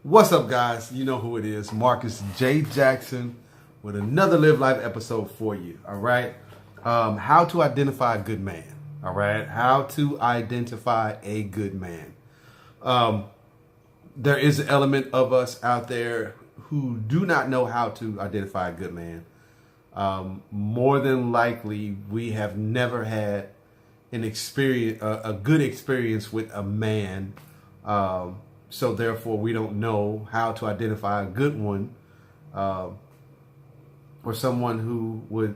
What's up, guys? You know who it is. Marcus J. Jackson with another Live Life episode for you. All right. How to identify a good man. All right. How to identify a good man. There is an element of us out there who do not know how to identify a good man. More than likely, we have never had an experience, a good experience with a man. So therefore, we don't know how to identify a good one, or someone who would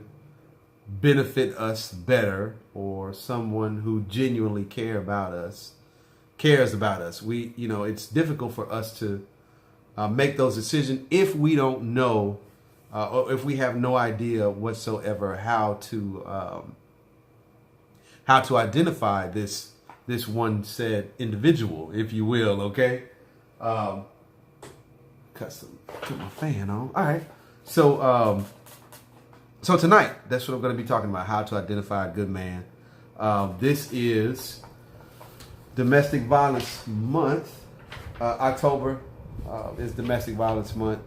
benefit us better, or someone who genuinely cares about us. It's difficult for us to make those decisions if we don't know, or if we have no idea whatsoever how to identify this one said individual, if you will. Okay. Put my fan on. All right. So tonight, that's what I'm going to be talking about, how to identify a good man. This is Domestic Violence Month. October is Domestic Violence Month.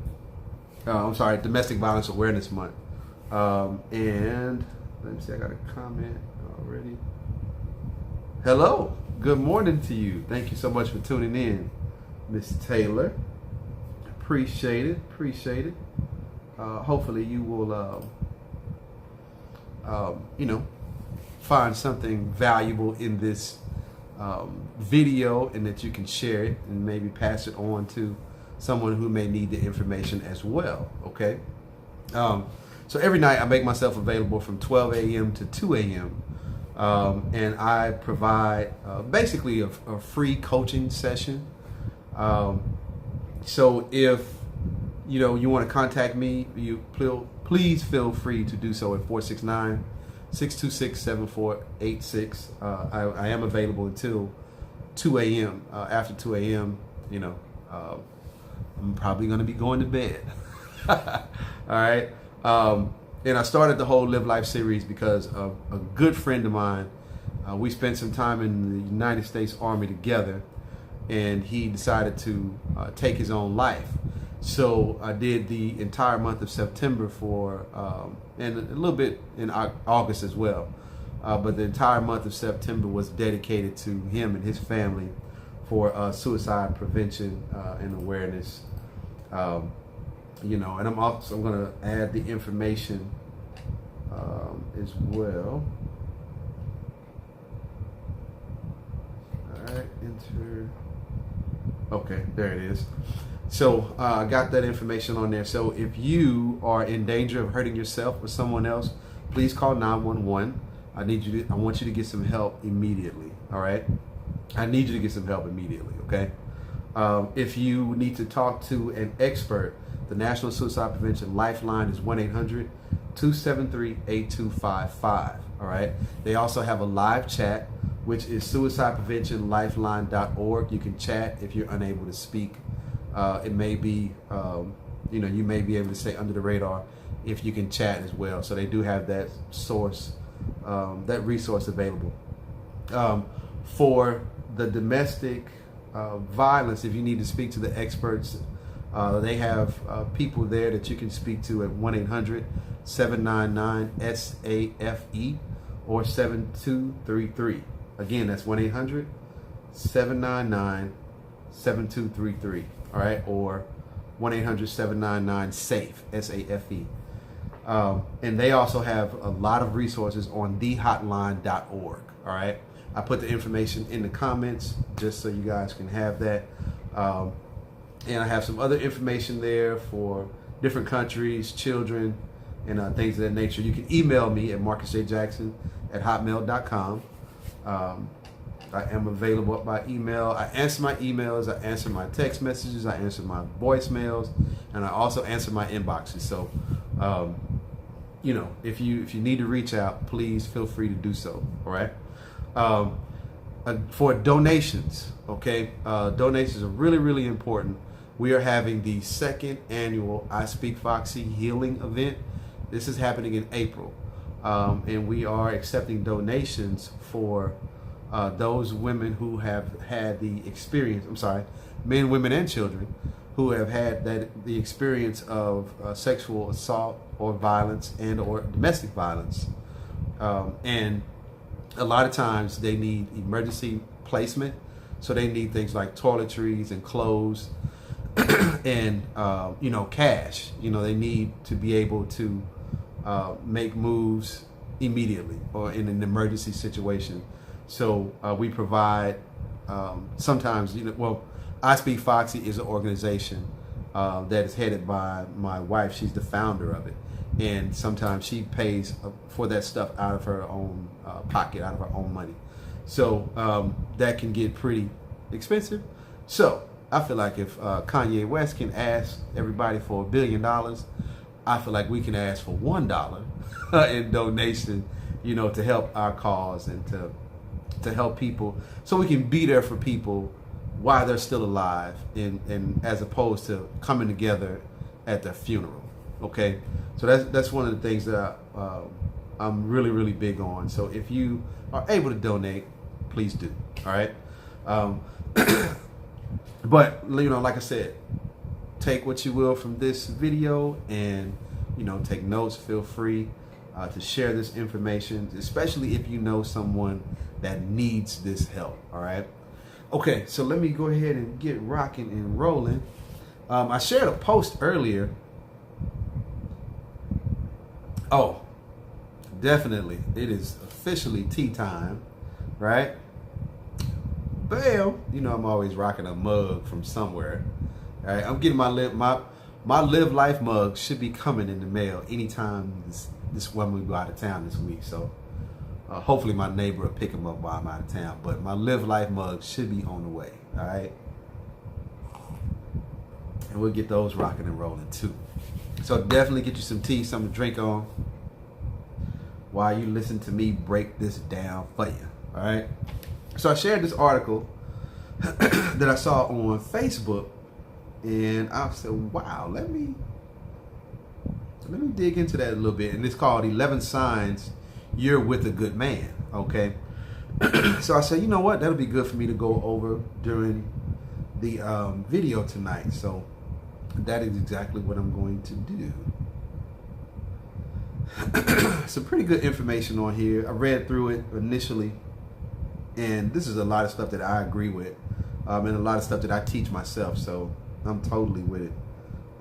Domestic Violence Awareness Month. And let me see, I got a comment already. Hello. Good morning to you. Thank you so much for tuning in, Miss Taylor. Appreciate it. Hopefully you will, find something valuable in this video, and that you can share it and maybe pass it on to someone who may need the information as well. Okay. So every night I make myself available from 12 a.m. to 2 a.m. And I provide basically a free coaching session. So if you want to contact me, please feel free to do so at 469-626-7486. I am available until 2 a.m. After 2 a.m., I'm probably going to be going to bed. All right. And I started the whole Live Life series because of a good friend of mine. We spent some time in the United States Army together, and he decided to take his own life. So I did the entire month of September and a little bit in August as well. But the entire month of September was dedicated to him and his family for suicide prevention and awareness. And I'm going to add the information as well. All right, enter. Okay, there it is. So I got that information on there. So if you are in danger of hurting yourself or someone else, please call 911. I want you to get some help immediately. All right. I need you to get some help immediately. Okay. If you need to talk to an expert, the National Suicide Prevention Lifeline is 1-800-273-8255. All right. They also have a live chat, which is suicidepreventionlifeline.org. You can chat if you're unable to speak. It may be, you may be able to stay under the radar if you can chat as well. So they do have that that resource available. For the domestic violence, if you need to speak to the experts, they have people there that you can speak to at 1-800-799-SAFE or 7233. Again, that's 1-800-799-7233. All right, or 1-800-799-SAFE, SAFE. And they also have a lot of resources on thehotline.org. All right, I put the information in the comments just so you guys can have that. And I have some other information there for different countries, children, and things of that nature. You can email me at marcusjjackson@hotmail.com. I am available by email. I answer my emails, I answer my text messages, I answer my voicemails, and I also answer my inboxes. So, if you need to reach out, please feel free to do so. All right. For donations, okay, donations are really, really important. We are having the second annual I Speak Foxy Healing event. This is happening in April, and we are accepting donations for those women who have had the experience, men, women, and children who have had the experience of sexual assault or violence and or domestic violence, and a lot of times they need emergency placement, so they need things like toiletries and clothes and cash. They need to be able to make moves immediately or in an emergency situation. So we provide sometimes, I Speak Foxy is an organization that is headed by my wife. She's the founder of it. And sometimes she pays for that stuff out of her own pocket, out of her own money. So that can get pretty expensive. So I feel like if Kanye West can ask everybody for $1 billion, I feel like we can ask for $1 in donation, to help our cause and to help people, so we can be there for people while they're still alive, and as opposed to coming together at their funeral. Okay, so that's one of the things that I'm really, really big on. So if you are able to donate, please do. All right. But like I said, take what you will from this video, and take notes. Feel free to share this information, especially if you know someone that needs this help. All right. Okay, so let me go ahead and get rocking and rolling. I shared a post earlier. Oh, definitely, it is officially tea time, right? Bam! I'm always rocking a mug from somewhere. All right, I'm getting my Live Life mug should be coming in the mail anytime this when we go out of town this week. So hopefully my neighbor will pick them up while I'm out of town. But my Live Life mug should be on the way. All right, and we'll get those rocking and rolling too. So definitely get you some tea, something to drink on, while you listen to me break this down for you. All right. So I shared this article that I saw on Facebook, and I said, "Wow, let me dig into that a little bit." And it's called 11 Signs You're With a Good Man. Okay. So I said, you know what? That'll be good for me to go over during the video tonight. So that is exactly what I'm going to do. Some pretty good information on here. I read through it initially, and this is a lot of stuff that I agree with, and a lot of stuff that I teach myself, so I'm totally with it.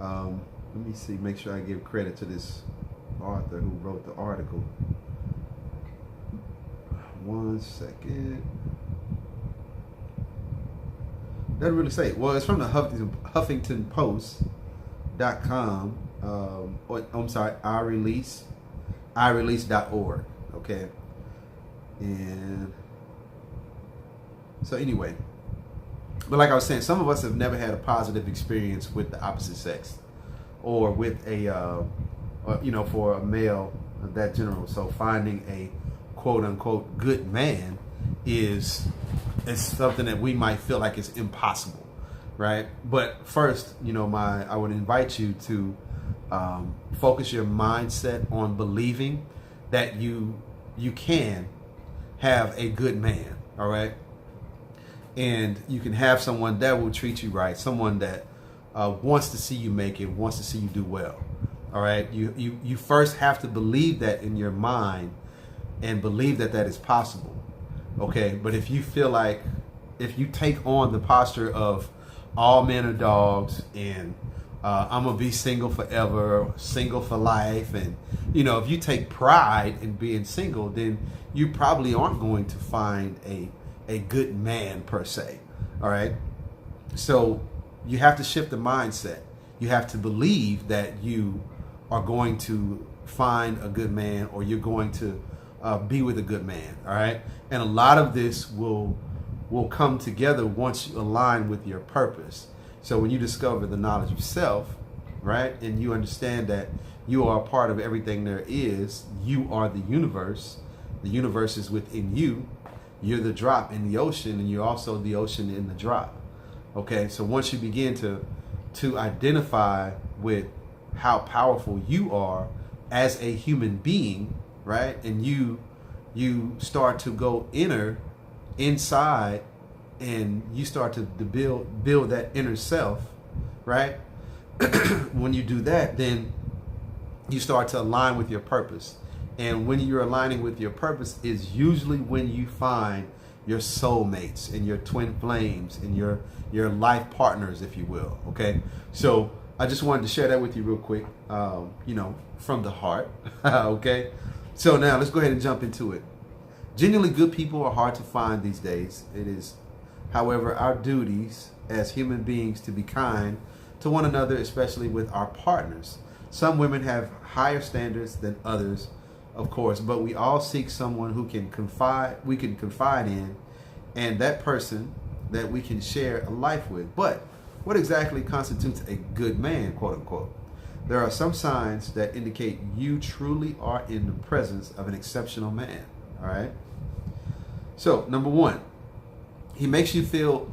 Let me see, make sure I give credit to this author who wrote the article. One second. Doesn't really say. Well, it's from the Huffington Post.com. I'm sorry, iRelease.org. Okay. And so anyway, but like I was saying, some of us have never had a positive experience with the opposite sex, or with a, for a male of that general. So finding a quote unquote good man is something that we might feel like it's impossible, right? But first, I would invite you to focus your mindset on believing that you can have a good man, all right? And you can have someone that will treat you right, someone that wants to see you make it, wants to see you do well, all right? You first have to believe that in your mind, and believe that is possible, okay? But if you feel like, if you take on the posture of all men are dogs, and I'm gonna be single forever, single for life, and if you take pride in being single, then you probably aren't going to find a good man per se, all right? So you have to shift the mindset. You have to believe that you are going to find a good man, or you're going to be with a good man, all right? And a lot of this will come together once you align with your purpose. So when you discover the knowledge of self, right, and you understand that you are a part of everything there is, you are the universe is within you, you're the drop in the ocean, and you're also the ocean in the drop. Okay, so once you begin to identify with how powerful you are as a human being, right, and you start to go inside, and you start to build that inner self, right? When you do that, then you start to align with your purpose. And when you're aligning with your purpose is usually when you find your soulmates and your twin flames and your life partners, if you will. Okay. So I just wanted to share that with you real quick, from the heart. Okay. So now let's go ahead and jump into it. Genuinely good people are hard to find these days. It is, however, our duties as human beings to be kind to one another, especially with our partners. Some women have higher standards than others, of course, but we all seek someone who we can confide in, and that person that we can share a life with. But what exactly constitutes a good man, quote unquote? There are some signs that indicate you truly are in the presence of an exceptional man. All right. So number one, he makes you feel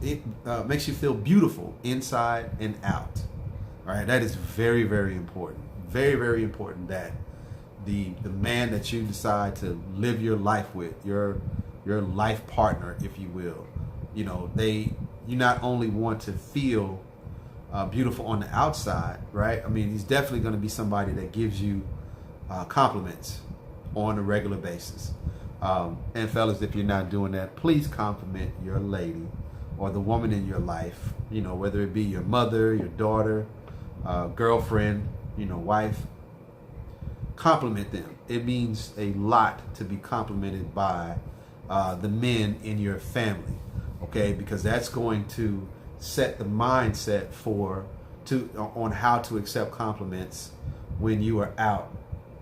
beautiful inside and out. All right, that is very, very important. Very, very important that the man that you decide to live your life with, your life partner, if you will, you not only want to feel beautiful on the outside, right? I mean, he's definitely going to be somebody that gives you compliments on a regular basis. And fellas, if you're not doing that, please compliment your lady or the woman in your life, whether it be your mother, your daughter, girlfriend, wife. Compliment them. It means a lot to be complimented by the men in your family, okay? Because that's going to set the mindset on how to accept compliments when you are out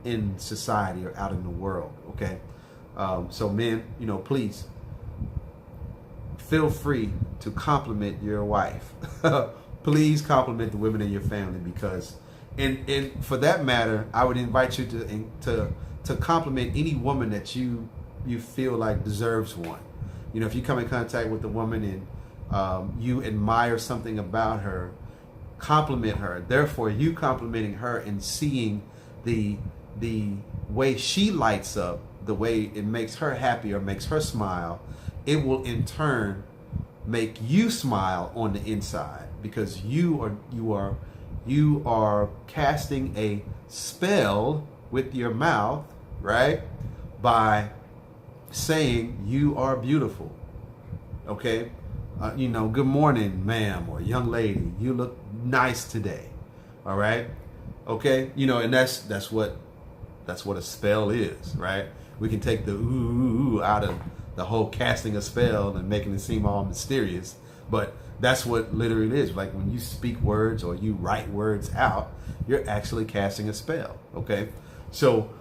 in society or out in the world, okay? So men, please feel free to compliment your wife. Please compliment the women in your family, because and for that matter, I would invite you to compliment any woman that you feel like deserves one. If you come in contact with a woman and you admire something about her, compliment her. Therefore, you complimenting her and seeing the way she lights up, the way it makes her happy or makes her smile, it will in turn make you smile on the inside, because you are casting a spell with your mouth, right? By saying you are beautiful. Okay? Good morning, ma'am or young lady. You look nice today. All right? Okay? And that's what a spell is, right? We can take the ooh out of the whole casting a spell and making it seem all mysterious, but that's what literally is. Like when you speak words or you write words out, you're actually casting a spell. Okay, so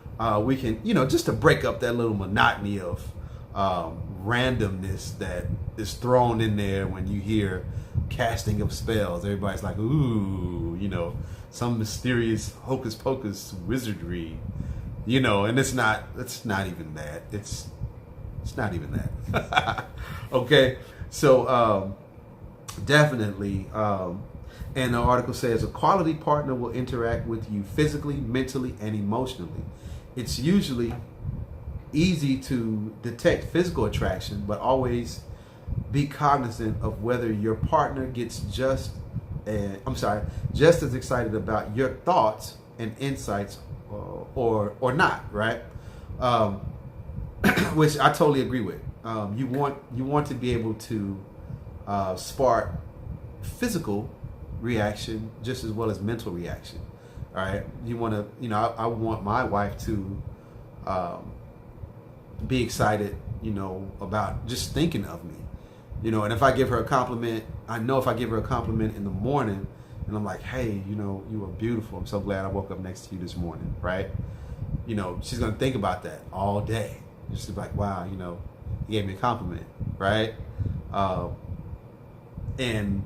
we can, just to break up that little monotony of randomness that is thrown in there when you hear casting of spells. Everybody's like, ooh, some mysterious hocus pocus wizardry, and it's not even that. It's not even that. Okay, so definitely, and the article says a quality partner will interact with you physically, mentally, and emotionally. It's usually easy to detect physical attraction, but always be cognizant of whether your partner gets just as excited about your thoughts and insights or not, right? Which I totally agree with. You want to be able to spark physical reaction just as well as mental reaction. All right, you want to, I want my wife to be excited, about just thinking of me, and if I give her a compliment, I know if I give her a compliment in the morning and I'm like, hey, you are beautiful. I'm so glad I woke up next to you this morning, right? She's going to think about that all day. She's like, wow, he gave me a compliment, right? And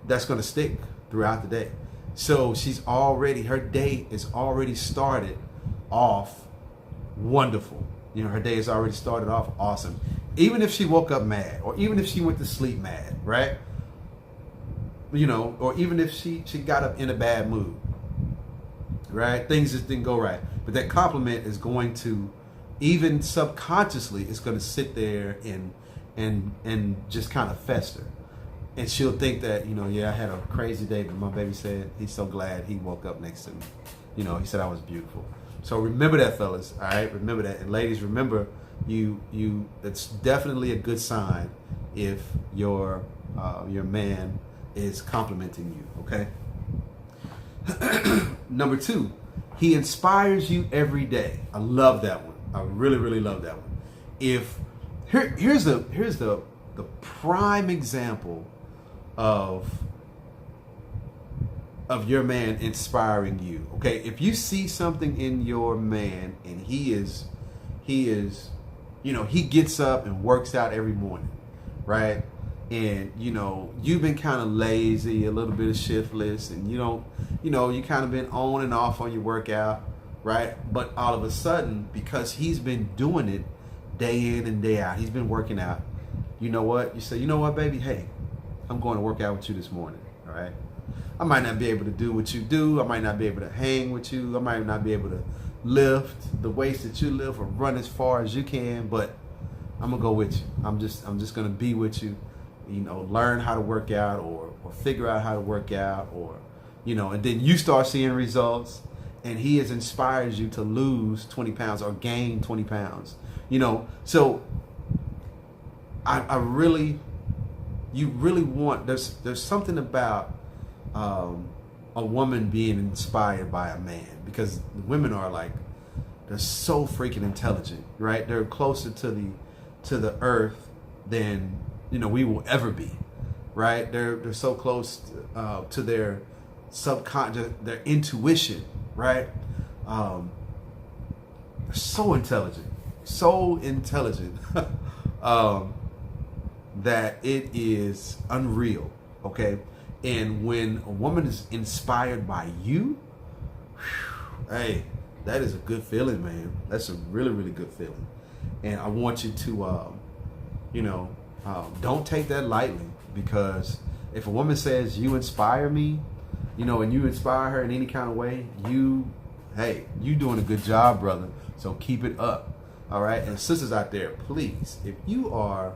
that's going to stick throughout the day. So her day is already started off wonderful. Her day has already started off awesome. Even if she woke up mad, or even if she went to sleep mad, right? Or even if she got up in a bad mood, right? Things just didn't go right. But that compliment is going to, even subconsciously, it's going to sit there and just kind of fester. and she'll think that, yeah, I had a crazy day, but my baby said he's so glad he woke up next to me. He said I was beautiful. So remember that, fellas. All right, remember that, and ladies, remember you. It's definitely a good sign if your man is complimenting you. Okay. Number 2, he inspires you every day. I love that one. I really, really love that one. Here's the prime example of your man inspiring you. Okay, if you see something in your man and he gets up and works out every morning, right? And you've been kind of lazy, a little bit of shiftless, and you kind of been on and off on your workout, right? But all of a sudden, because he's been doing it day in and day out, he's been working out. You know what? You say, you know what, baby? Hey, I'm going to work out with you this morning. All right. I might not be able to do what you do. I might not be able to hang with you. I might not be able to lift the weights that you lift or run as far as you can, but I'm gonna go with you. I'm just gonna be with you. Learn how to work out or figure out how to work out, or and then you start seeing results, and he has inspired you to lose 20 pounds or gain 20 pounds. So you really want, there's something about a woman being inspired by a man, because women are they're so freaking intelligent, right? They're closer to the earth than we will ever be, right? They're so close to their subconscious, their intuition, right? They're so intelligent that it is unreal. Okay, and when a woman is inspired by you, hey, that is a good feeling, man. That's a really, really good feeling. And I want you to don't take that lightly, because if a woman says you inspire me, and you inspire her in any kind of way, you doing a good job, brother. So keep it up. All right. And sisters out there, please, if you are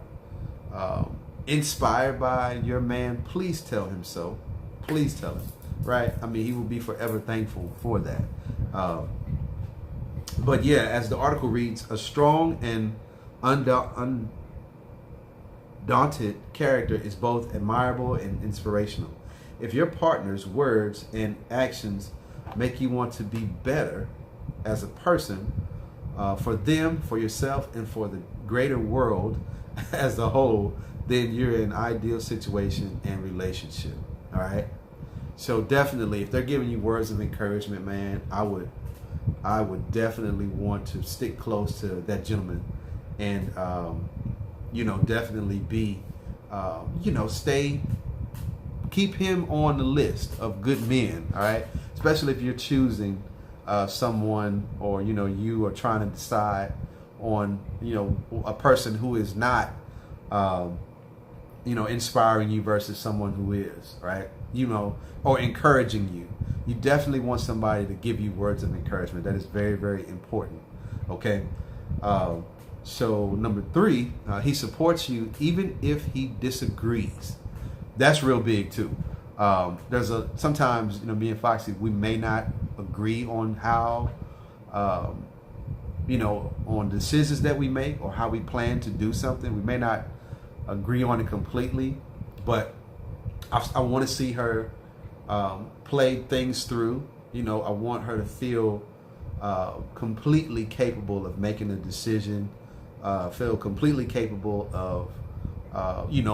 inspired by your man, please tell him so. Please tell him. Right. I mean, he will be forever thankful for that. But yeah, as the article reads, a strong and undaunted character is both admirable and inspirational. If your partner's words and actions make you want to be better as a person, for them, for yourself, and for the greater world as a whole, then you're in an ideal situation and relationship. All right. So definitely, if they're giving you words of encouragement, man, I would definitely want to stick close to that gentleman, and definitely be, keep him on the list of good men. All right, especially if you're choosing someone, or you are trying to decide on a person who is not inspiring you versus someone who is, right? Or encouraging you. You definitely want somebody to give you words of encouragement. That is very, very important. Okay. So number 3, he supports you even if he disagrees. That's real big too. Sometimes, me and Foxy, we may not agree on how, on decisions that we make or how we plan to do something. We may not agree on it completely, but I want to see her play things through. I want her to feel completely capable of making a decision, feel completely capable of,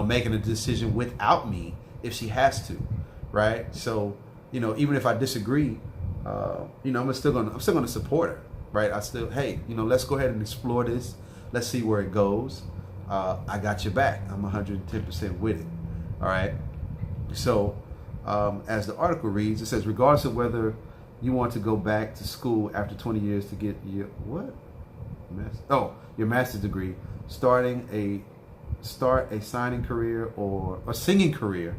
making a decision without me if she has to, right? So, even if I disagree, I'm still gonna support her, right? Hey, let's go ahead and explore this. Let's see where it goes. I got your back. I'm 110% with it. All right. So, as the article reads, it says, regardless of whether you want to go back to school after 20 years to get your your master's degree, start a signing career or a singing career,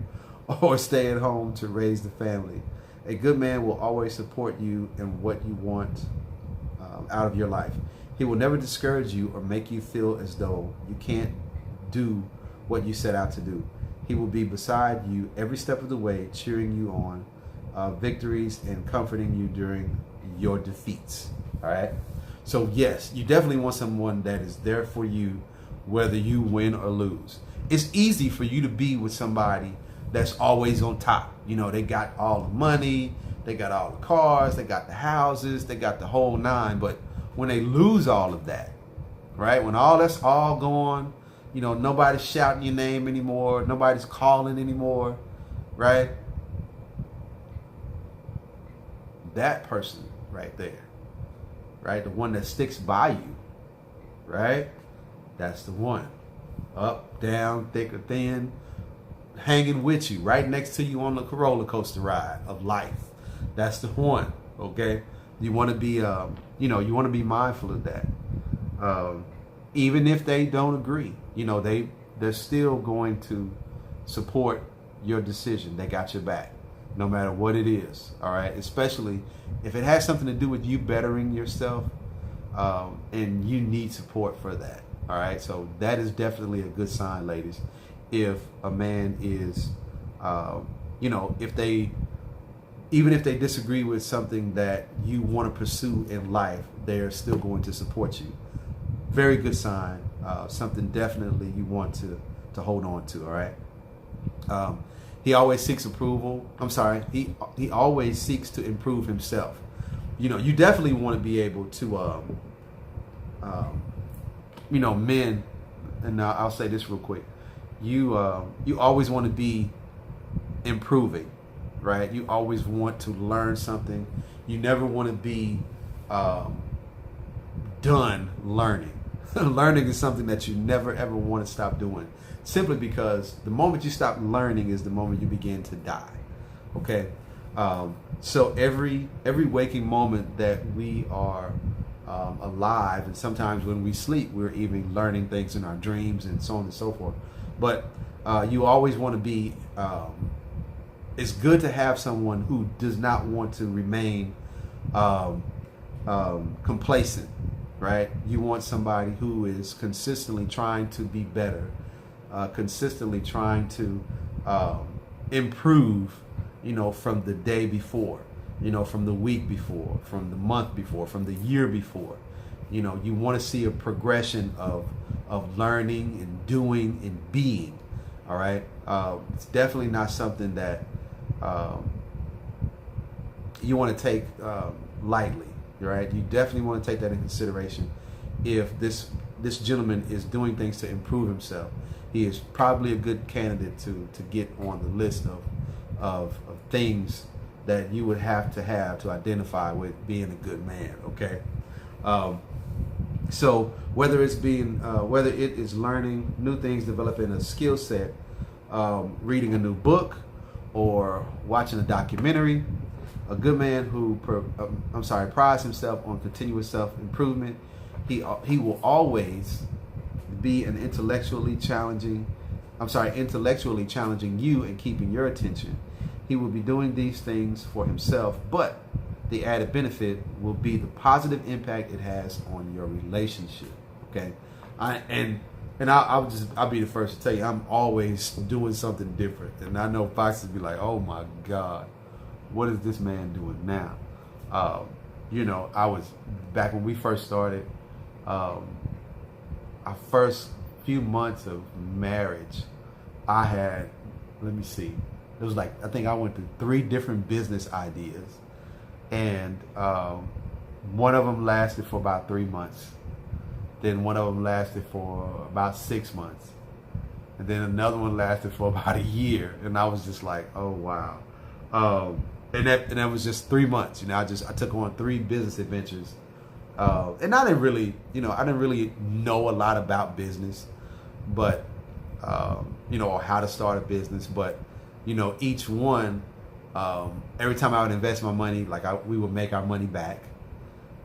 or stay at home to raise the family, a good man will always support you in what you want out of your life. He will never discourage you or make you feel as though you can't do what you set out to do. He will be beside you every step of the way, cheering you on, victories, and comforting you during your defeats. All right. So yes, you definitely want someone that is there for you, whether you win or lose. It's easy for you to be with somebody that's always on top. You know, they got all the money, they got all the cars, they got the houses, they got the whole nine. But when they lose all of that, right? When all that's all gone, you know, nobody's shouting your name anymore, nobody's calling anymore, right? That person right there, right? The one that sticks by you, right? That's the one. Up, down, thick or thin, hanging with you, right next to you on the roller coaster ride of life. That's the one, okay? You want to be, you know, you want to be mindful of that. Even if they don't agree, you know, they're still going to support your decision. They got your back, no matter what it is, all right? Especially if it has something to do with you bettering yourself, and you need support for that, all right? So that is definitely a good sign, ladies. If a man is, you know, even if they disagree with something that you want to pursue in life, they're still going to support you. Very good sign. Something definitely you want to hold on to. All right. He always seeks approval. I'm sorry. He always seeks to improve himself. You know, you definitely want to be able to, you know, men. And I'll say this real quick. You always want to be improving, right? You always want to learn something. You never want to be done learning. Learning is something that you never ever want to stop doing, simply because the moment you stop learning is the moment you begin to die. Okay, so every waking moment that we are alive, and sometimes when we sleep, we're even learning things in our dreams and so on and so forth. But you always want to be. It's good to have someone who does not want to remain complacent. Right? You want somebody who is consistently trying to be better, consistently trying to improve, you know, from the day before, you know, from the week before, from the month before, from the year before. You know, you want to see a progression of learning and doing and being. All right? It's definitely not something that you want to take lightly. Right, you definitely want to take that in consideration. If this gentleman is doing things to improve himself, he is probably a good candidate to get on the list of things that you would have to identify with being a good man. Okay, so whether it is learning new things, developing a skill set, reading a new book, or watching a documentary. A good man who prides himself on continuous self-improvement. He will always be intellectually challenging you and keeping your attention. He will be doing these things for himself, but the added benefit will be the positive impact it has on your relationship. Okay, I'll be the first to tell you, I'm always doing something different, and I know Fox would be like, oh my God, what is this man doing now? You know, I was back when we first started, our first few months of marriage, I had, let me see, it was like, I think I went through 3 different business ideas, and one of them lasted for about 3 months. Then one of them lasted for about 6 months. And then another one lasted for about a year. And I was just like, oh, wow. And that was just 3 months. You know, I took on 3 business adventures. And I didn't really know a lot about business, but, you know, or how to start a business. But, you know, each one, every time I would invest my money, we would make our money back.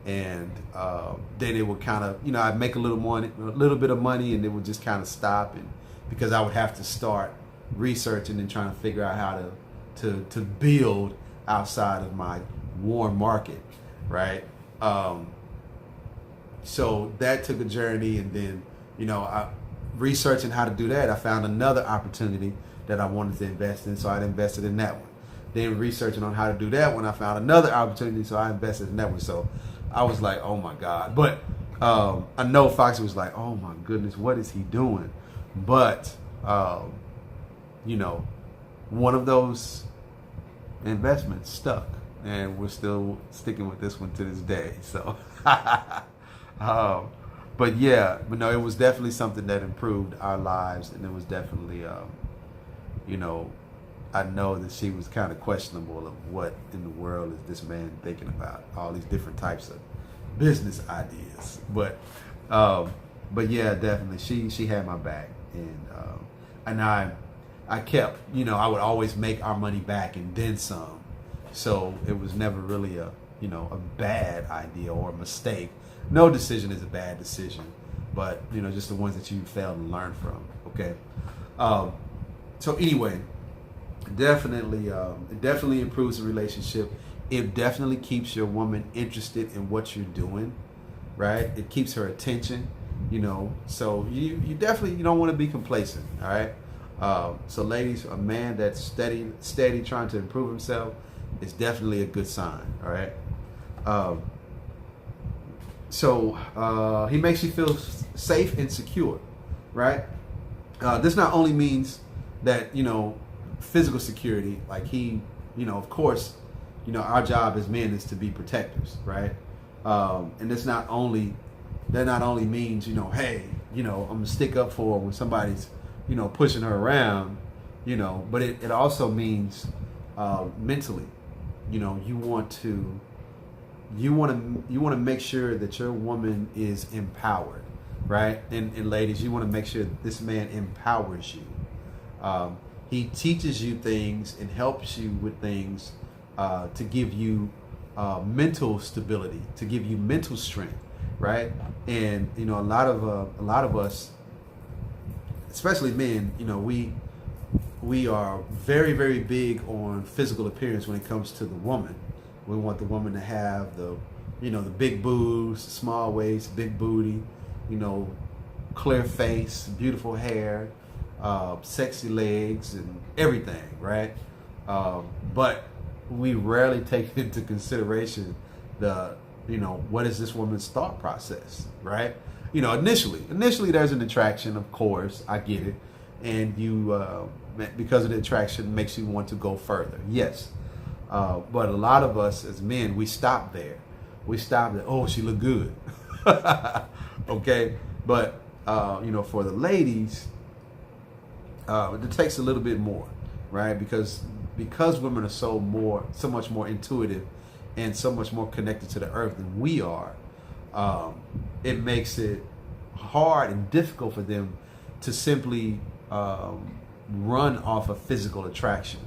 And then it would kind of, you know, I'd make a little bit of money, and it would just kind of stop, and because I would have to start researching and trying to figure out how to build outside of my warm market, right? So that took a journey, and then, you know, researching how to do that, I found another opportunity that I wanted to invest in, so I invested in that one. Then researching on how to do that one, I found another opportunity, so I invested in that one. So I was like, oh my God. But I know Foxy was like, oh my goodness, what is he doing? But, you know, one of those investments stuck, and we're still sticking with this one to this day. So, but yeah, but no, it was definitely something that improved our lives, and it was definitely, you know, I know that she was kind of questionable of what in the world is this man thinking about, all these different types of business ideas. But yeah, definitely she had my back, and I kept, you know, I would always make our money back and then some. So it was never really a bad idea or a mistake. No decision is a bad decision, but you know, just the ones that you fail to learn from. Okay. So anyway, definitely, it definitely improves the relationship. It definitely keeps your woman interested in what you're doing, right? It keeps her attention, you know. So you definitely, you don't want to be complacent, all right? So ladies, a man that's steady trying to improve himself is definitely a good sign, all right? So he makes you feel safe and secure, right? This not only means that, you know, physical security, like he, you know, of course, you know, our job as men is to be protectors, right? And that not only means, you know, hey, you know, I'm gonna stick up for her when somebody's, you know, pushing her around, you know, but it also means mentally, you know, you want to make sure that your woman is empowered, right? And ladies, you want to make sure that this man empowers you. He teaches you things and helps you with things to give you mental stability, to give you mental strength, right? And you know, a lot of us, especially men, you know, we are very, very big on physical appearance when it comes to the woman. We want the woman to have the, you know, the big boobs, small waist, big booty, you know, clear face, beautiful hair, sexy legs, and everything, right? But we rarely take into consideration the, you know, what is this woman's thought process, right? You know, initially there's an attraction, of course, I get it, and you, because of the attraction, makes you want to go further, yes. But a lot of us as men, we stop there. We stop at, oh, she look good. Okay, but you know, for the ladies, it takes a little bit more, right? Because women are so much more intuitive and so much more connected to the earth than we are. It makes it hard and difficult for them to simply run off of physical attraction,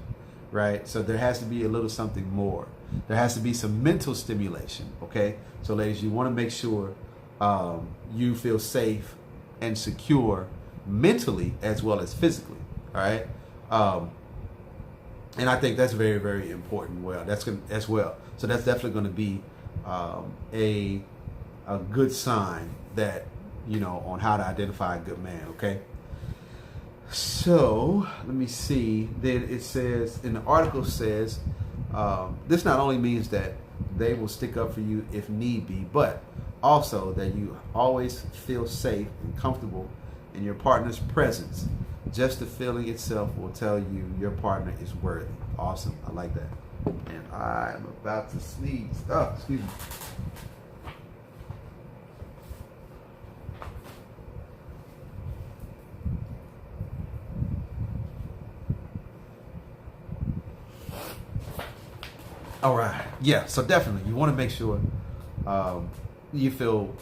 right? So there has to be a little something more. There has to be some mental stimulation, okay? So ladies, you want to make sure you feel safe and secure mentally as well as physically, all right? And I think that's very, very important. As well. So that's definitely going to be a good sign that, you know, on how to identify a good man, okay? So let me see. Then it says, in the article says, this not only means that they will stick up for you if need be, but also that you always feel safe and comfortable in your partner's presence. Just the feeling itself will tell you your partner is worthy. Awesome. I like that. And I'm about to sneeze. Oh, excuse me. All right. Yeah. So definitely, you want to make sure you feel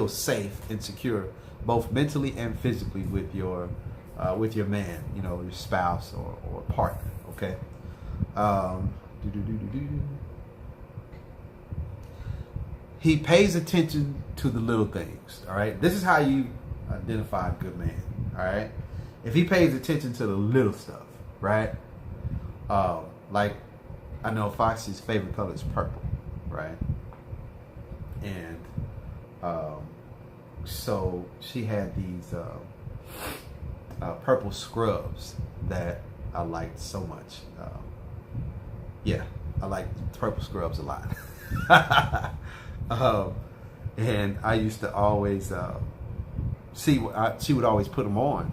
safe and secure, both mentally and physically, with your man, you know, your spouse or partner. Okay. He pays attention to the little things. All right. This is how you identify a good man. All right. If he pays attention to the little stuff, right? Like, I know Foxy's favorite color is purple, right? And so she had these purple scrubs that I liked so much. Yeah, I like purple scrubs a lot. And I used to always she would always put them on,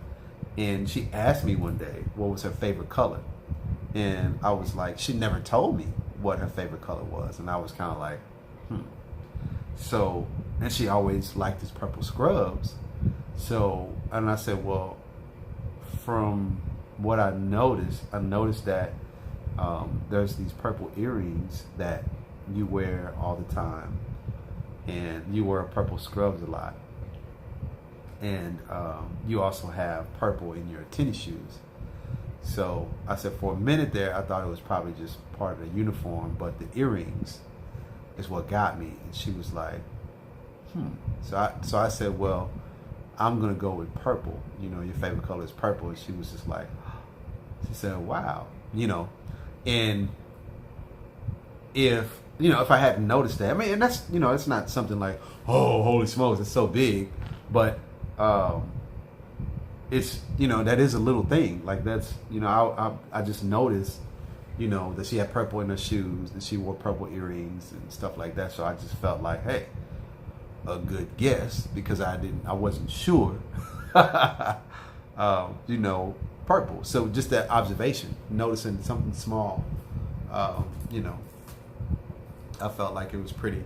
and she asked me one day what was her favorite color, and I was like, she never told me what her favorite color was, and I was kind of like, So, and she always liked these purple scrubs. So, and I said, well, from what I noticed that there's these purple earrings that you wear all the time, and you wear purple scrubs a lot, and you also have purple in your tennis shoes. So I said, for a minute there, I thought it was probably just part of the uniform, but the earrings is what got me. And she was like, So I said, well, I'm gonna go with purple. You know, your favorite color is purple. And she was just like, she said, wow. You know, and if I hadn't noticed that, I mean, and that's, it's not something like, oh, holy smokes, it's so big, but it's, that is a little thing. Like, that's, I just noticed, that she had purple in her shoes, and she wore purple earrings and stuff like that. So I just felt like, hey, a good guess, because I wasn't sure. Purple. So just that observation, noticing something small, I felt like it was pretty,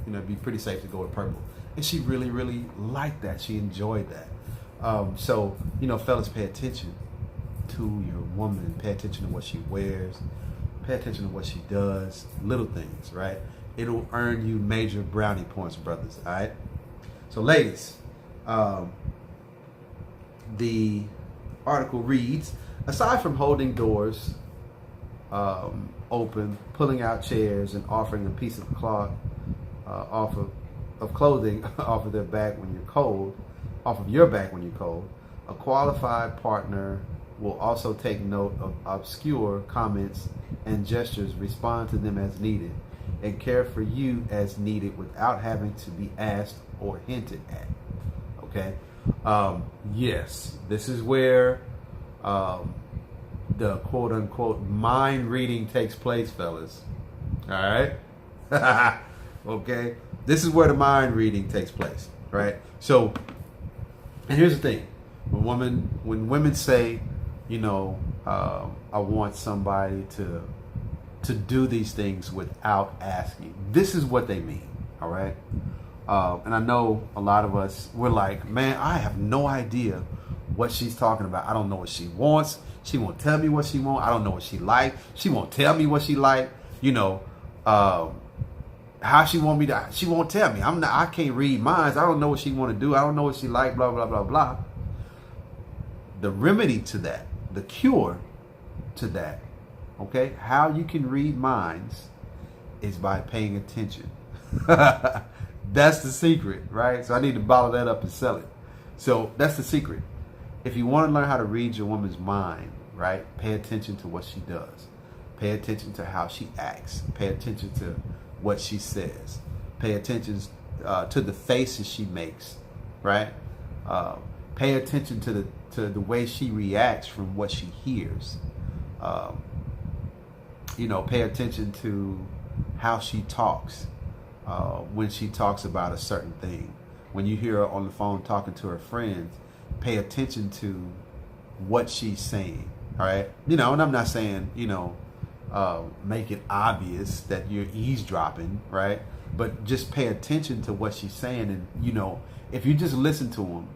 it'd be pretty safe to go with purple. And she really, really liked that. She enjoyed that. So, fellas, pay attention to your woman. Pay attention to what she wears. Pay attention to what she does. Little things, right? It'll earn you major brownie points, brothers, all right? So, ladies, the article reads, aside from holding doors open, pulling out chairs, and offering a piece of cloth of clothing off of their back when you're cold, a qualified partner will also take note of obscure comments and gestures, respond to them as needed, and care for you as needed without having to be asked or hinted at. Okay? Yes, this is where the quote-unquote mind reading takes place, fellas. All right? Okay? This is where the mind reading takes place, right? So, and here's the thing. When women say, I want somebody to do these things without asking, this is what they mean, all right? And I know a lot of us, we're like, man, I have no idea what she's talking about. I don't know what she wants. She won't tell me what she wants. I don't know what she like. She won't tell me what she like. How she want me to, she won't tell me. I can't read minds. I don't know what she want to do. I don't know what she like, blah, blah, blah, blah. The remedy to that, the cure to that, okay, how you can read minds is by paying attention. That's the secret, right? So I need to bottle that up and sell it. So that's the secret. If you want to learn how to read your woman's mind, right, pay attention to what she does. Pay attention to how she acts. Pay attention to what she says. Pay attention to the faces she makes, right? Pay attention to the way she reacts from what she hears. Pay attention to how she talks when she talks about a certain thing. When you hear her on the phone talking to her friends, pay attention to what she's saying. All right, and I'm not saying make it obvious that you're eavesdropping, right? But just pay attention to what she's saying, and if you just listen to them,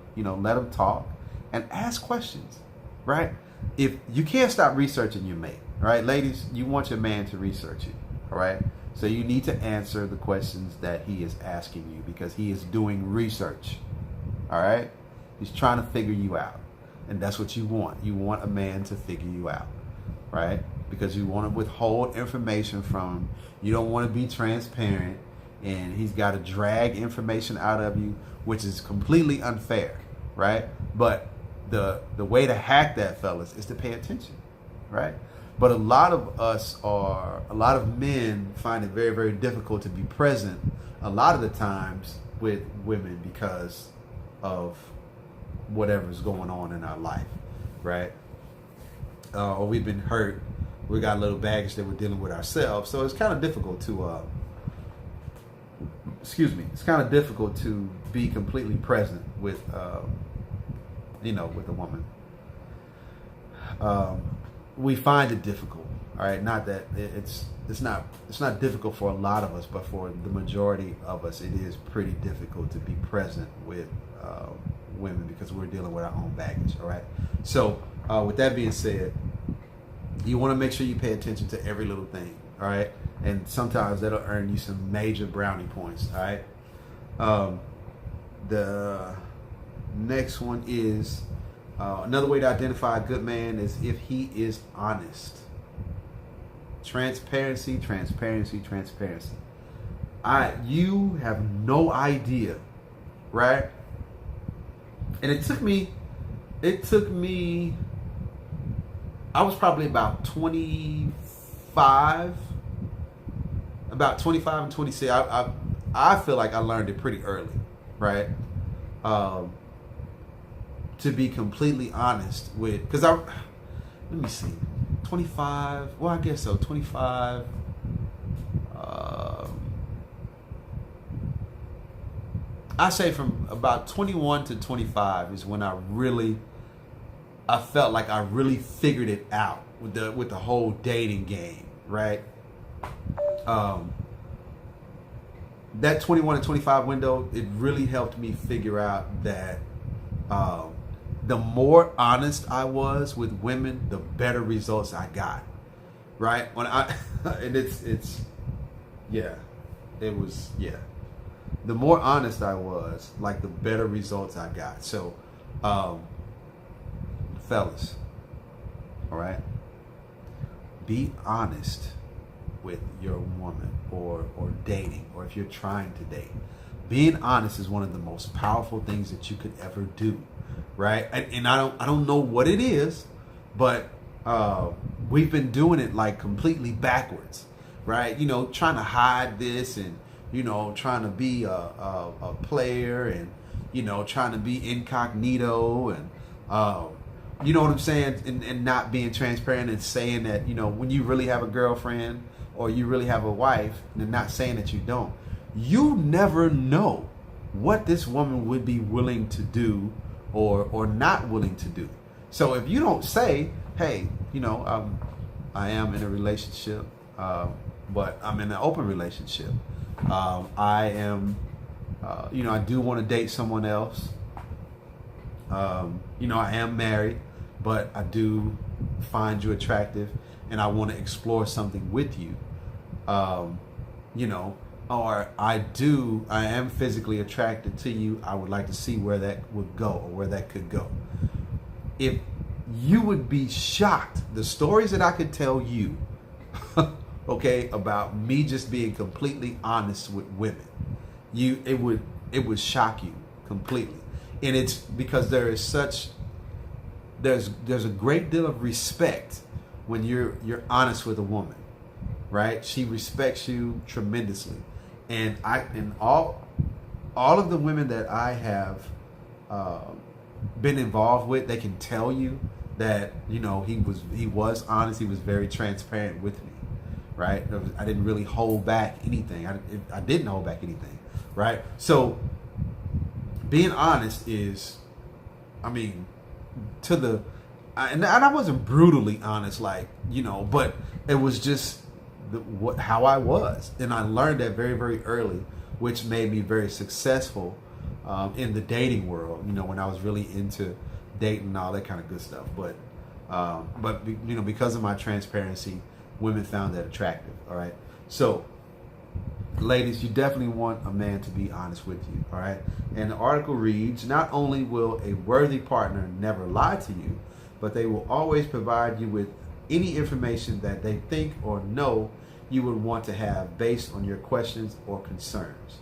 let them talk and ask questions, right? If you can't stop researching your mate, right, ladies, you want your man to research you, all right? So you need to answer the questions that he is asking you, because he is doing research, all right? He's trying to figure you out, and that's what you want. You want a man to figure you out, right? Because you want to withhold information from him. You don't want to be transparent, and he's got to drag information out of you, which is completely unfair, right? But the way to hack that, fellas, is to pay attention, right? But a lot of men find it very, very difficult to be present a lot of the times with women because of whatever's going on in our life. right? Or we've been hurt. We got a little baggage that we're dealing with ourselves. So it's kind of difficult to, it's kind of difficult to be completely present with, with a woman. We find it difficult. All right, not that it's not difficult for a lot of us, but for the majority of us, it is pretty difficult to be present with women because we're dealing with our own baggage. All right. So with that being said, you want to make sure you pay attention to every little thing. All right, and sometimes that'll earn you some major brownie points. All right. The next one is another way to identify a good man is if he is honest. Transparency, transparency, transparency. You have no idea, right? And it took me, I was probably about 25 and 26. I feel like I learned it pretty early, right? To be completely honest with, because let me see. 25, well, I guess so, 25, I say from about 21 to 25 is when I felt like I really figured it out with the whole dating game, right? That 21 to 25 window, it really helped me figure out that the more honest I was with women, the better results I got. Right? And the more honest I was, like the better results I got. So, fellas, all right, be honest with your woman or dating, or if you're trying to date. Being honest is one of the most powerful things that you could ever do. Right, and I don't know what it is, but we've been doing it like completely backwards, right? Trying to hide this, and trying to be a player, and trying to be incognito, and you know what I'm saying, and not being transparent and saying that when you really have a girlfriend or you really have a wife, and not saying that you don't. You never know what this woman would be willing to do or not willing to do. So if you don't say, hey, I am in a relationship, but I'm in an open relationship. I am, I do want to date someone else. I am married, but I do find you attractive and I want to explore something with you. Or I am physically attracted to you. I would like to see where that would go, or where that could go. If you would be shocked, the stories that I could tell you, okay, about me just being completely honest with women, it would shock you completely. And it's because there's a great deal of respect when you're honest with a woman, right? She respects you tremendously. And all of the women that I have been involved with, they can tell you that he was honest. He was very transparent with me, right? I didn't really hold back anything. I didn't hold back anything, right? So being honest is, and I wasn't brutally honest, but it was just how I was, and I learned that very, very early, which made me very successful in the dating world. When I was really into dating and all that kind of good stuff. But because of my transparency, women found that attractive. All right. So, ladies, you definitely want a man to be honest with you. All right. And the article reads: not only will a worthy partner never lie to you, but they will always provide you with any information that they think or know you would want to have based on your questions or concerns.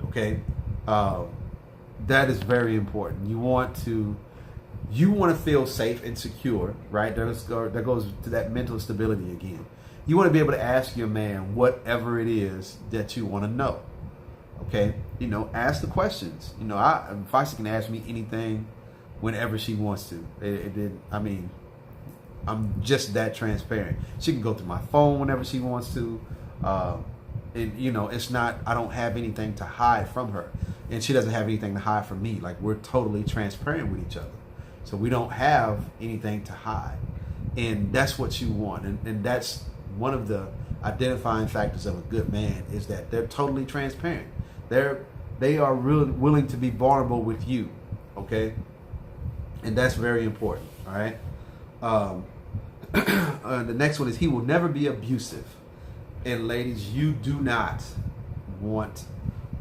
Okay, that is very important. You want to feel safe and secure, right? That goes to that mental stability again. You want to be able to ask your man whatever it is that you want to know. Okay, ask the questions. Foxy can ask me anything whenever she wants to. It did. I mean, I'm just that transparent. She can go through my phone whenever she wants to. And you know, it's not, I don't have anything to hide from her, and she doesn't have anything to hide from me. Like, we're totally transparent with each other, so we don't have anything to hide. And that's what you want, and that's one of the identifying factors of a good man, is that they're totally transparent. They are really willing to be vulnerable with you, okay? And that's very important. All right. The next one is, he will never be abusive. And ladies, you do not want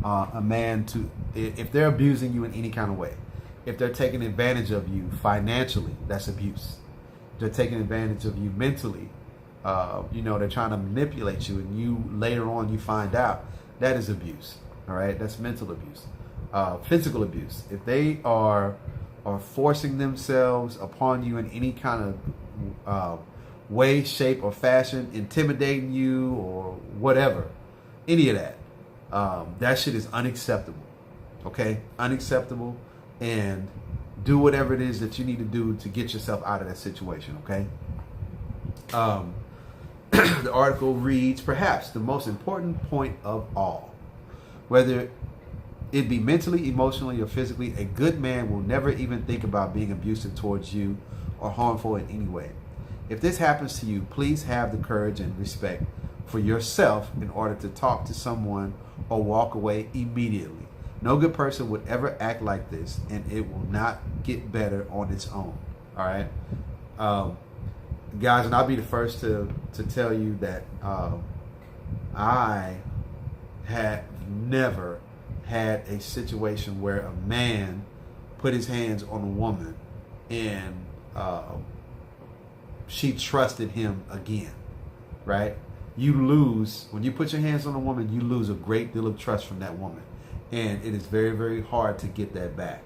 a man to, if they're abusing you in any kind of way, if they're taking advantage of you financially, that's abuse. If they're taking advantage of you mentally, you know, they're trying to manipulate you, and you later on you find out, that is abuse. All right, that's mental abuse. Physical abuse, if they are forcing themselves upon you in any kind of way, shape, or fashion, intimidating you or whatever, any of that, that shit is unacceptable. Okay, unacceptable. And do whatever it is that you need to do to get yourself out of that situation. Okay. The article reads, perhaps the most important point of all, whether it be mentally, emotionally, or physically, a good man will never even think about being abusive towards you or harmful in any way. If this happens to you, please have the courage and respect for yourself in order to talk to someone or walk away immediately. No good person would ever act like this, and it will not get better on its own. All right, guys, and I'll be the first to tell you that I have never had a situation where a man put his hands on a woman and she trusted him again, right? You lose, when you put your hands on a woman, you lose a great deal of trust from that woman. And it is very, very hard to get that back.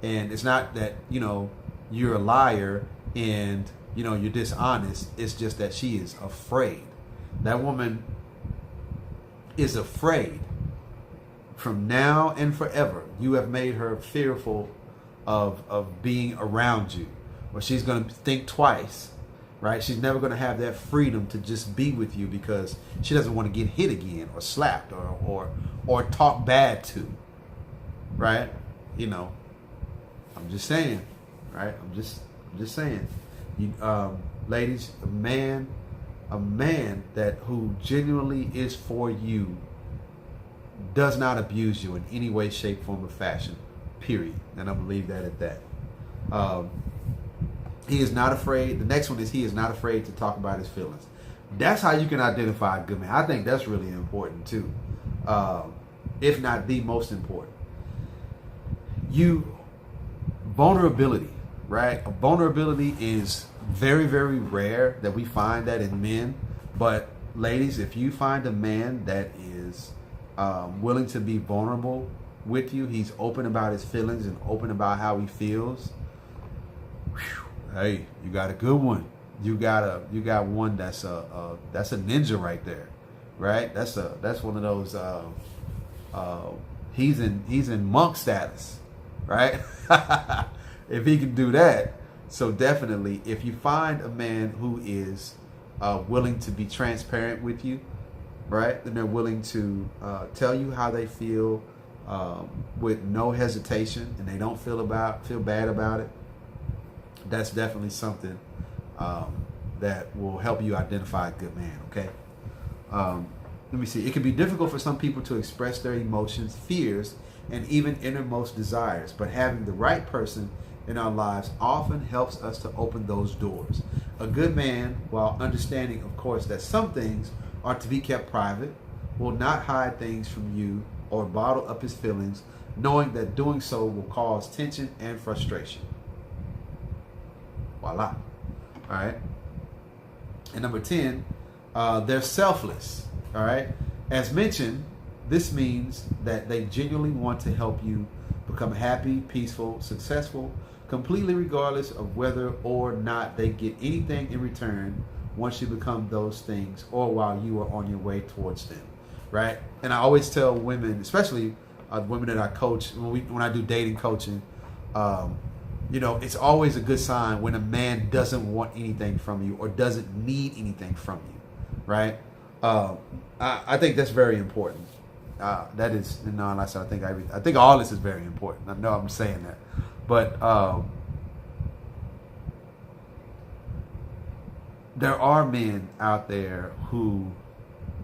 And it's not that, you know, you're a liar and, you know, you're dishonest. It's just that she is afraid. That woman is afraid. From now and forever, you have made her fearful of being around you. Or she's going to think twice. Right? She's never going to have that freedom to just be with you because she doesn't want to get hit again or slapped or talk bad to. Right? You know, I'm just saying. Right? I'm just saying. You, ladies, a man that who genuinely is for you does not abuse you in any way, shape, form, or fashion. Period. And I'm gonna leave that at that. He is not afraid. The next one is, he is not afraid to talk about his feelings. That's how you can identify a good man. I think that's really important too, if not the most important. Vulnerability, right? Vulnerability is very, very rare that we find that in men. But ladies, if you find a man that is willing to be vulnerable with you, he's open about his feelings and open about how he feels. Whew, hey, you got a good one. You got one that's a ninja right there, right? That's one of those. He's in monk status, right? If he can do that, so definitely, if you find a man who is willing to be transparent with you, right, and they're willing to tell you how they feel with no hesitation, and they don't feel bad about it. That's definitely something that will help you identify a good man, okay? Let me see. It can be difficult for some people to express their emotions, fears, and even innermost desires, but having the right person in our lives often helps us to open those doors. A good man, while understanding, of course, that some things are to be kept private, will not hide things from you or bottle up his feelings, knowing that doing so will cause tension and frustration. Voila. All right. And number 10, they're selfless. All right. As mentioned, this means that they genuinely want to help you become happy, peaceful, successful, completely regardless of whether or not they get anything in return once you become those things or while you are on your way towards them. Right. And I always tell women, especially women that I coach, when I do dating coaching, it's always a good sign when a man doesn't want anything from you or doesn't need anything from you, right? I think that's very important. That is, I think all this is very important. I know I'm saying that, but there are men out there who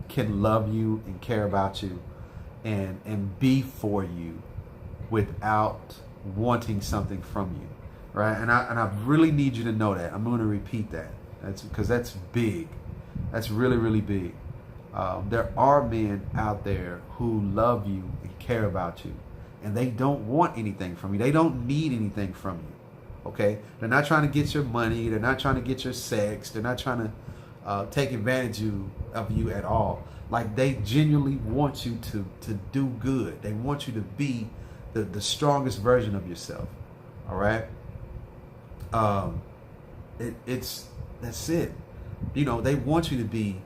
can love you and care about you and be for you without wanting something from you, right? And I really need you to know that. I'm going to repeat that. That's because that's big. That's really, really big. There are men out there who love you and care about you, and they don't want anything from you. They don't need anything from you. Okay? They're not trying to get your money. They're not trying to get your sex. They're not trying to take advantage of you at all. Like, they genuinely want you to do good. They want you to be the strongest version of yourself. All right? That's it. They want you to be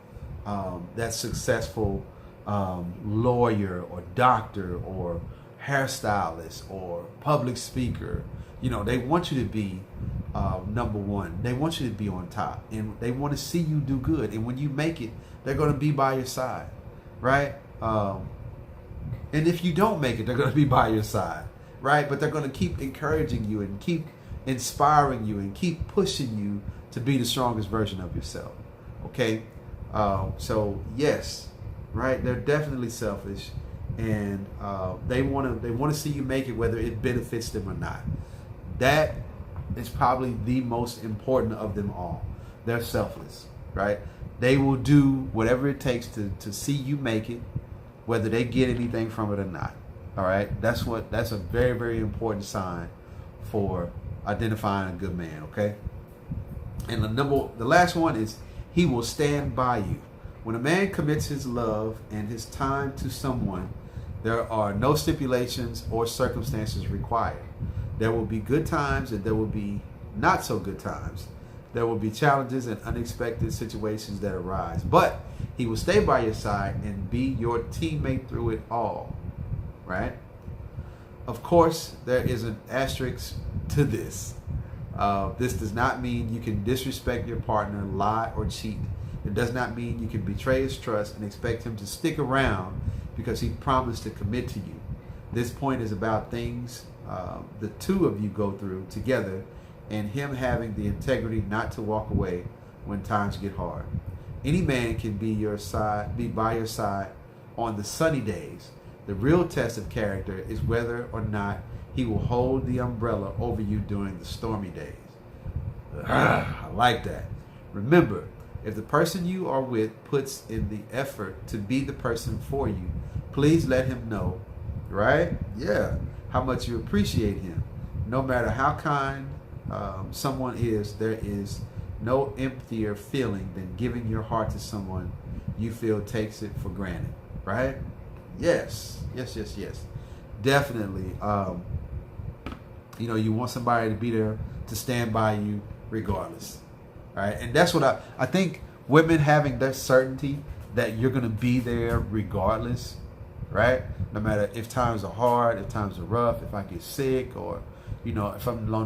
that successful lawyer or doctor or hairstylist or public speaker. They want you to be number one. They want you to be on top, and they want to see you do good. And when you make it, they're going to be by your side, right? And if you don't make it, they're going to be by your side, right? But they're going to keep encouraging you and keep inspiring you and keep pushing you to be the strongest version of yourself. Okay? So yes, right? They're definitely selfish, and they want to see you make it, whether it benefits them or not. That is probably the most important of them all. They're selfless, right? They will do whatever it takes to see you make it, whether they get anything from it or not. All right? That's a very, very important sign for identifying a good man, okay? And the last one is he will stand by you. When a man commits his love and his time to someone, there are no stipulations or circumstances required. There will be good times and there will be not so good times. There will be challenges and unexpected situations that arise. But he will stay by your side and be your teammate through it all. Right? Of course, there is an asterisk to this. This does not mean you can disrespect your partner, lie, or cheat. It does not mean you can betray his trust and expect him to stick around because he promised to commit to you. This point is about things the two of you go through together, and him having the integrity not to walk away when times get hard. Any man can be by your side on the sunny days. The real test of character is whether or not he will hold the umbrella over you during the stormy days. I like that. Remember, if the person you are with puts in the effort to be the person for you, please let him know, right? Yeah, how much you appreciate him. No matter how kind someone is, there is no emptier feeling than giving your heart to someone you feel takes it for granted, right? Yes. Definitely. You want somebody to be there to stand by you regardless. All right. And that's what I think, women having that certainty that you're going to be there regardless, right? No matter if times are hard, if times are rough, if I get sick, or, if I'm no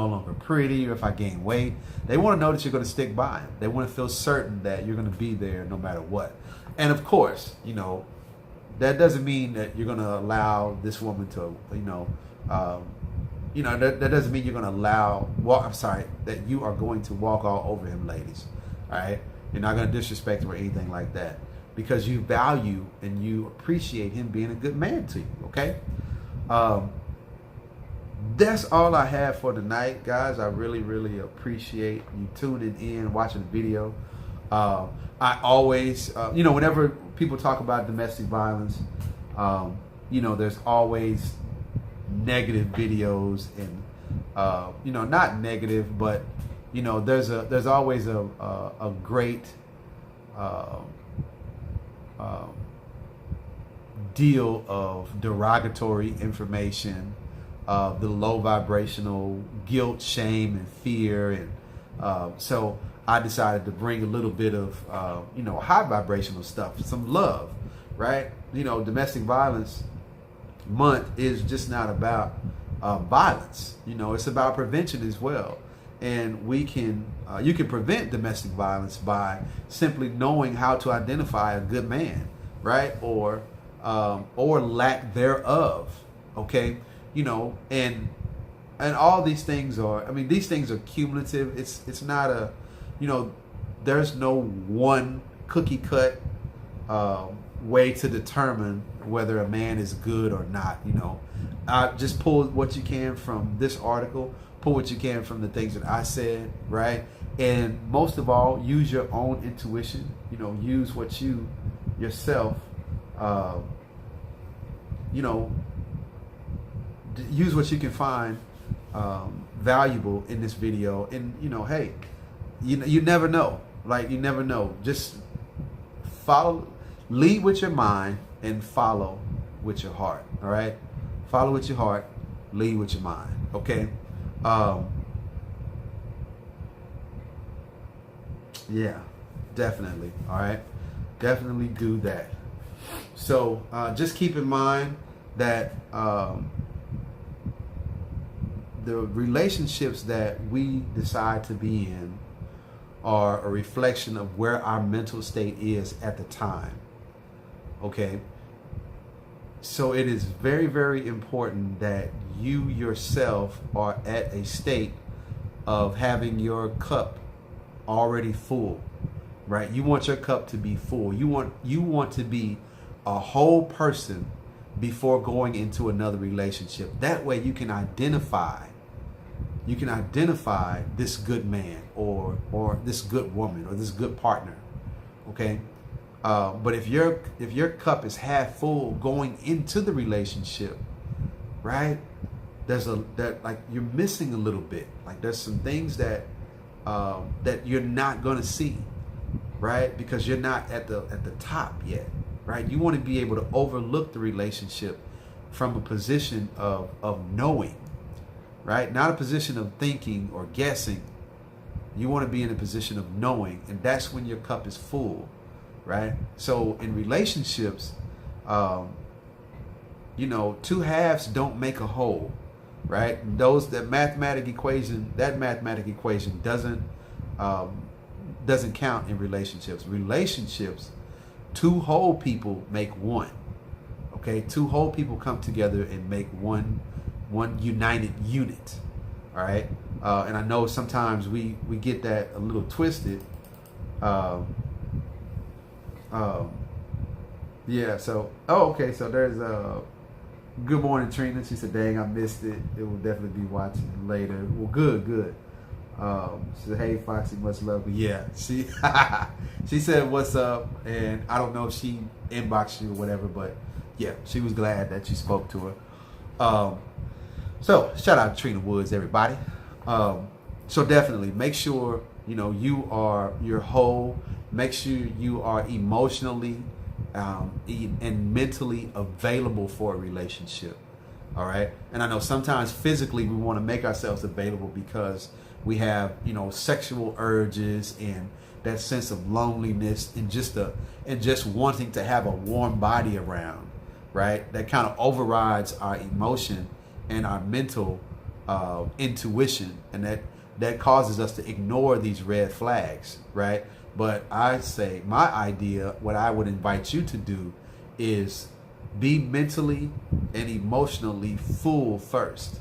longer pretty, or if I gain weight, they want to know that you're going to stick by them. They want to feel certain that you're going to be there no matter what. And of course, that doesn't mean that you're going to allow this woman to, that doesn't mean you're going to that you are going to walk all over him, ladies. All right? You're not going to disrespect him or anything like that, because you value and you appreciate him being a good man to you, okay? That's all I have for tonight, guys. I really, really appreciate you tuning in, watching the video. I always, whenever people talk about domestic violence, there's always negative videos and, not negative, but, there's always a great deal of derogatory information, the low vibrational guilt, shame, and fear. And so I decided to bring a little bit of, high vibrational stuff, some love, right? Domestic violence month is just not about, violence. It's about prevention as well. And you can prevent domestic violence by simply knowing how to identify a good man, right? Or lack thereof. Okay. And all these things these things are cumulative. It's not there's no one cookie cut way to determine whether a man is good or not. Just pull what you can from this article, pull what you can from the things that I said, right? And most of all, use your own intuition. Use what you yourself, use what you can find valuable in this video. And hey, you never know. You never know. Just lead with your mind and follow with your heart. All right, follow with your heart, lead with your mind. Okay. Yeah, definitely. All right, definitely do that. So just keep in mind that the relationships that we decide to be in are a reflection of where our mental state is at the time. Okay. So it is very, very important that you yourself are at a state of having your cup already full, right? You want your cup to be full. You want to be a whole person before going into another relationship. That way you can identify this good man or this good woman or this good partner. Okay. But if your cup is half full going into the relationship, right? You're missing a little bit. There's some things that you're not gonna see, right? Because you're not at the top yet, right? You want to be able to overlook the relationship from a position of knowing, right? Not a position of thinking or guessing. You want to be in a position of knowing, and that's when your cup is full. Right? So in relationships, two halves don't make a whole, right? That mathematical equation doesn't count in relationships. Relationships, two whole people make one. Okay, two whole people come together and make one united unit. All right, and I know sometimes we get that a little twisted. Yeah, so okay, so there's good morning, Trina. She said, dang, I missed it. It will definitely be watching later. Well, good. She said, hey Foxy, much love. But yeah, she said what's up, and I don't know if she inboxed you or whatever, but yeah, she was glad that you spoke to her. So shout out to Trina Woods, everybody. So definitely make sure you're whole. Make sure you are emotionally and mentally available for a relationship. All right. And I know sometimes physically we want to make ourselves available because we have, sexual urges and that sense of loneliness and just wanting to have a warm body around. Right. That kind of overrides our emotion and our mental intuition, and that causes us to ignore these red flags. Right. But I say my idea, what I would invite you to do is be mentally and emotionally full first.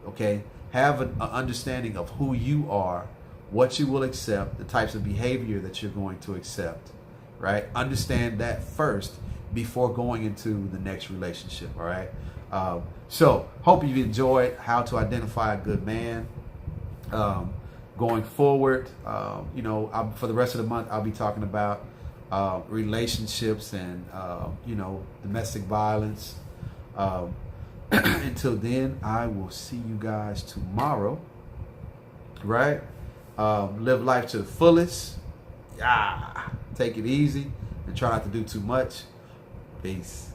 Okay? Have an understanding of who you are, what you will accept, the types of behavior that you're going to accept. Right? Understand that first before going into the next relationship. All right? So, hope you've enjoyed how to identify a good man. Going forward, for the rest of the month, I'll be talking about relationships and, domestic violence. Until then, I will see you guys tomorrow, right? Live life to the fullest. Yeah. Take it easy and try not to do too much. Peace.